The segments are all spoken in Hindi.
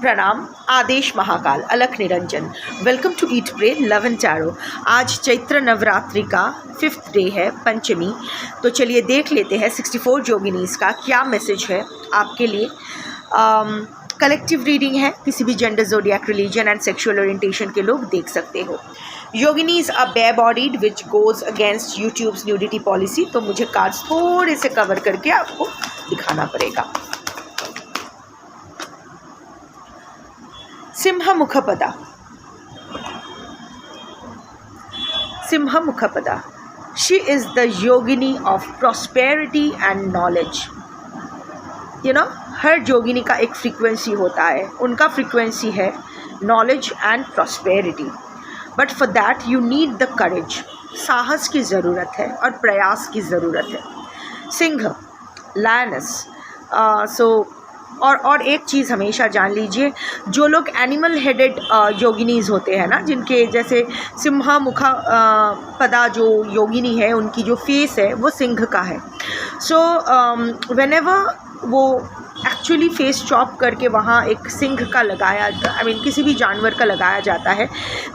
प्रणाम। आदेश महाकाल, अलख निरंजन। Welcome to eat pray love and tarot. आज चैत्र नवरात्रि का 5th डे है, पंचमी। तो चलिए देख लेते हैं 64 योगिनीज का क्या मैसेज है आपके लिए। कलेक्टिव रीडिंग है, किसी भी gender, zodiac, religion and sexual orientation के लोग देख सकते हो। Yoginis are bare bodied which goes against YouTube's nudity policy. तो मुझे कार्ड्स थोड़े से कवर करके आपको दिखाना पड़ेगा। सिंहमुखपदा, सिंहमुखपदा। She is the yogini of prosperity and knowledge. हर योगिनी का एक फ्रीक्वेंसी होता है, उनका फ्रीक्वेंसी है knowledge and prosperity. But for that you need the courage, साहस की ज़रूरत है और प्रयास की ज़रूरत है। सिंह, लायनस। और एक चीज़ हमेशा जान लीजिए, जो लोग एनिमल हेडेड योगिनीज़ होते हैं ना, जिनके जैसे सिंहमुखा पदा जो योगिनी है, उनकी जो फेस है वो सिंह का है। सो व्हेनेवर वो एक्चुअली फेस चॉप करके वहाँ एक सिंह का लगाया, किसी भी जानवर का लगाया जाता है,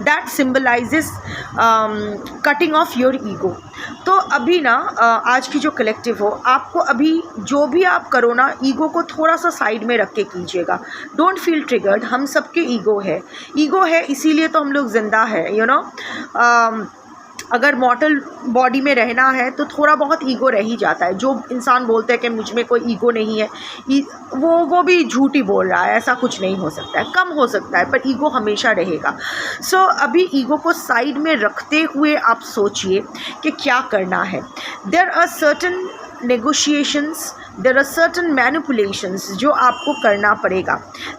that symbolises cutting of your ego. तो अभी ना आज की जो कलेक्टिव हो, आपको अभी जो भी आप करो ना, ईगो को थोड़ा सा साइड में रख के कीजिएगा। Don't feel triggered. हम सबके ईगो है, इसीलिए तो हम लोग ज़िंदा है। अगर मॉर्टल बॉडी में रहना है तो थोड़ा बहुत ईगो रह ही जाता है। जो इंसान बोलते हैं कि मुझ में कोई ईगो नहीं है, वो भी झूठ ही बोल रहा है। ऐसा कुछ नहीं हो सकता है, कम हो सकता है, पर ईगो हमेशा रहेगा। सो अभी ईगो को साइड में रखते हुए आप सोचिए कि क्या करना है। There are certain negotiations, there are certain manipulations जो आपको करना पड़ेगा।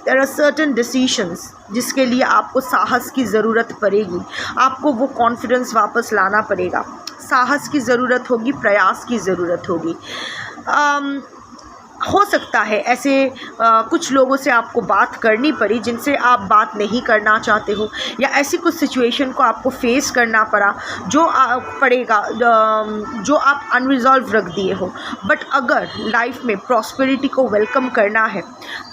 देयर आर सर्टन डिसीशंस जिसके लिए आपको साहस की ज़रूरत पड़ेगी। आपको वो कॉन्फिडेंस वापस लाना पड़ेगा। साहस की ज़रूरत होगी, प्रयास की ज़रूरत होगी। हो सकता है ऐसे कुछ लोगों से आपको बात करनी पड़ी जिनसे आप बात नहीं करना चाहते हो, या ऐसी कुछ सिचुएशन को आपको फेस करना पड़ा जो आप अनरिजॉल्व रख दिए हो। बट अगर लाइफ में प्रॉस्पेरिटी को वेलकम करना है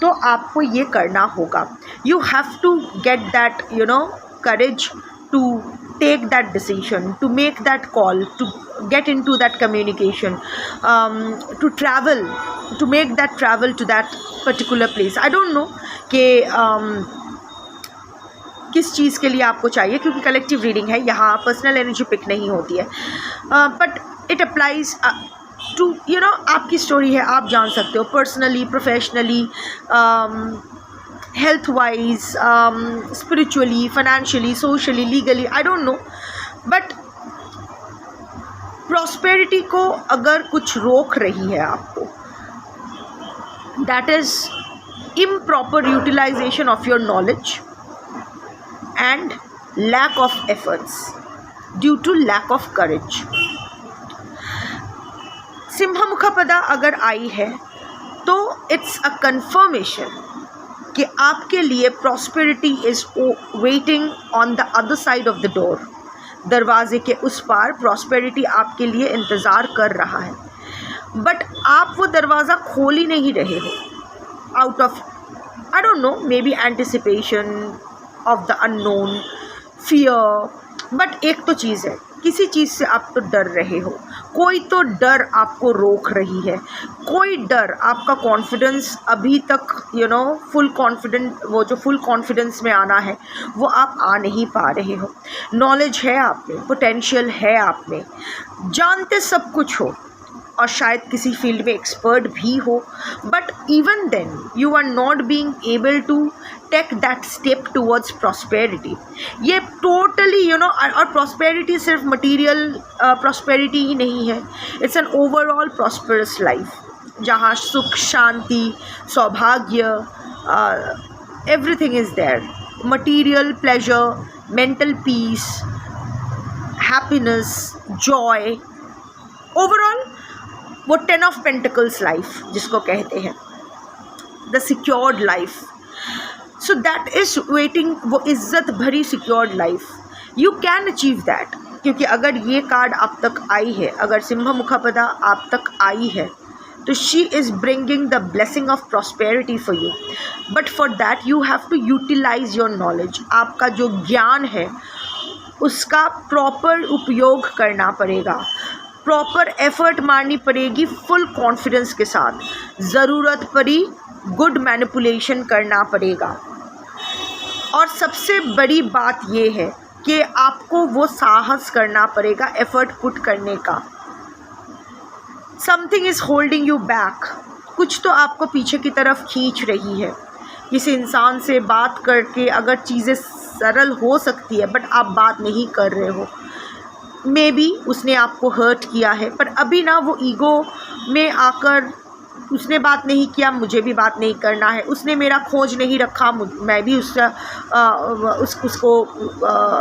तो आपको ये करना होगा। You have to get that courage to take that decision, to make that call, to get into that communication, to travel, to make that travel to that particular place. I don't know कि किस चीज़ के लिए आपको चाहिए, क्योंकि कलेक्टिव रीडिंग है, यहाँ पर्सनल एनर्जी पिक नहीं होती है। बट इट अप्लाइज टू आपकी स्टोरी है, आप जान सकते हो personally, professionally, health wise, spiritually, financially, socially, legally, I don't know. But prosperity को अगर कुछ रोक रही है आपको, that is improper utilisation of your knowledge and lack of efforts due to lack of courage. सिंहमुखपदा अगर आई है तो इट्स अ कन्फर्मेशन कि आपके लिए prosperity is waiting on the other side of the door. दरवाजे के उस पार प्रॉस्पेरिटी आपके लिए इंतज़ार कर रहा है, बट आप वो दरवाज़ा खोल ही नहीं रहे हो, out of I don't no, may be anticipation of the unknown, fear. But एक तो चीज़ है, किसी चीज़ से आप तो डर रहे हो, कोई तो डर आपको रोक रही है, कोई डर आपका कॉन्फिडेंस अभी तक फुल कॉन्फिडेंट, वो जो फुल कॉन्फिडेंस में आना है वो आप आ नहीं पा रहे हो। नॉलेज है आप में, पोटेंशियल है आप में, जानते सब कुछ हो और शायद किसी फील्ड में एक्सपर्ट भी हो, but even then you are not being able to take that step towards prosperity. ये टोटली और प्रॉस्पेरिटी सिर्फ मटीरियल प्रॉस्पेरिटी ही नहीं है, it's an overall prosperous life जहाँ सुख, शांति, सौभाग्य, everything is there. Material pleasure, mental peace, happiness, joy, overall वो 10 ऑफ पेंटिकल्स लाइफ जिसको कहते हैं, the secured life. So that is waiting, वो इज़्ज़त भरी secured life. You can achieve that, क्योंकि अगर ये कार्ड आप तक आई है, अगर सिंहमुखपदा आप तक आई है, तो she is bringing the blessing of prosperity for you, but for that you have to utilise your knowledge. आपका जो ज्ञान है उसका प्रॉपर उपयोग करना पड़ेगा, प्रॉपर एफर्ट मारनी पड़ेगी फुल कॉन्फिडेंस के साथ, ज़रूरत पड़ी गुड मैनिपुलेशन करना पड़ेगा। और सबसे बड़ी बात ये है कि आपको वो साहस करना पड़ेगा एफर्ट पुट करने का। Something is holding you back, कुछ तो आपको पीछे की तरफ खींच रही है। किसी इंसान से बात करके अगर चीज़ें सरल हो सकती है बट आप बात नहीं कर रहे हो, मे बी उसने आपको हर्ट किया है, पर अभी ना वो ईगो में आकर उसने बात नहीं किया, मुझे भी बात नहीं करना है, उसने मेरा खोज नहीं रखा, मैं भी उसको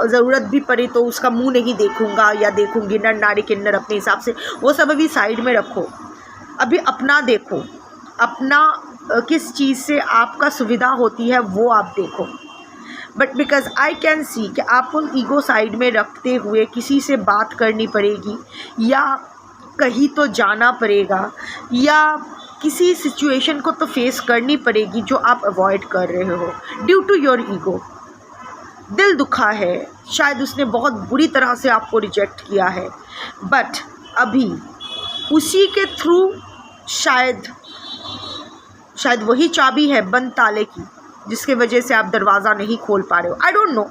ज़रूरत भी पड़ी तो उसका मुंह नहीं देखूंगा या देखूंगी, नर नारी किन्नर अपने हिसाब से, वो सब अभी साइड में रखो। अभी अपना देखो, अपना किस चीज़ से आपका सुविधा होती है वो आप देखो। But because I can see कि आपको ईगो साइड में रखते हुए किसी से बात करनी पड़ेगी या कहीं तो जाना पड़ेगा या किसी सिचुएशन को तो फेस करनी पड़ेगी जो आप अवॉइड कर रहे हो ड्यू टू योर ईगो। दिल दुखा है, शायद उसने बहुत बुरी तरह से आपको रिजेक्ट किया है, बट अभी उसी के थ्रू शायद वही चाबी है बंद ताले की जिसके वजह से आप दरवाज़ा नहीं खोल पा रहे हो। आई don't know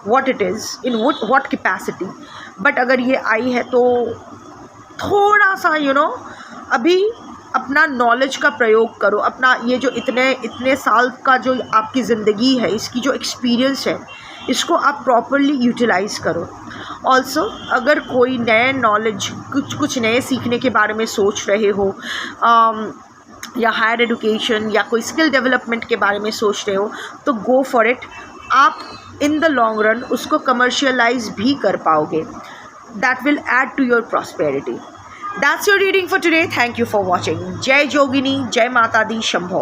what it is in what capacity, but अगर ये आई है तो थोड़ा सा अभी अपना नॉलेज का प्रयोग करो। अपना ये जो इतने साल का जो आपकी ज़िंदगी है, इसकी जो एक्सपीरियंस है, इसको आप प्रॉपरली यूटिलाइज़ करो। ऑल्सो अगर कोई नए नॉलेज कुछ नए सीखने के बारे में सोच रहे हो या हायर एजुकेशन या कोई स्किल डेवलपमेंट के बारे में सोच रहे हो तो गो फॉर इट। आप इन द लॉन्ग रन उसको कमर्शियलाइज भी कर पाओगे। That will add to your prosperity. That's your reading for today. Thank you for watching. Jai Jogini, Jai Mata Di, Shambho.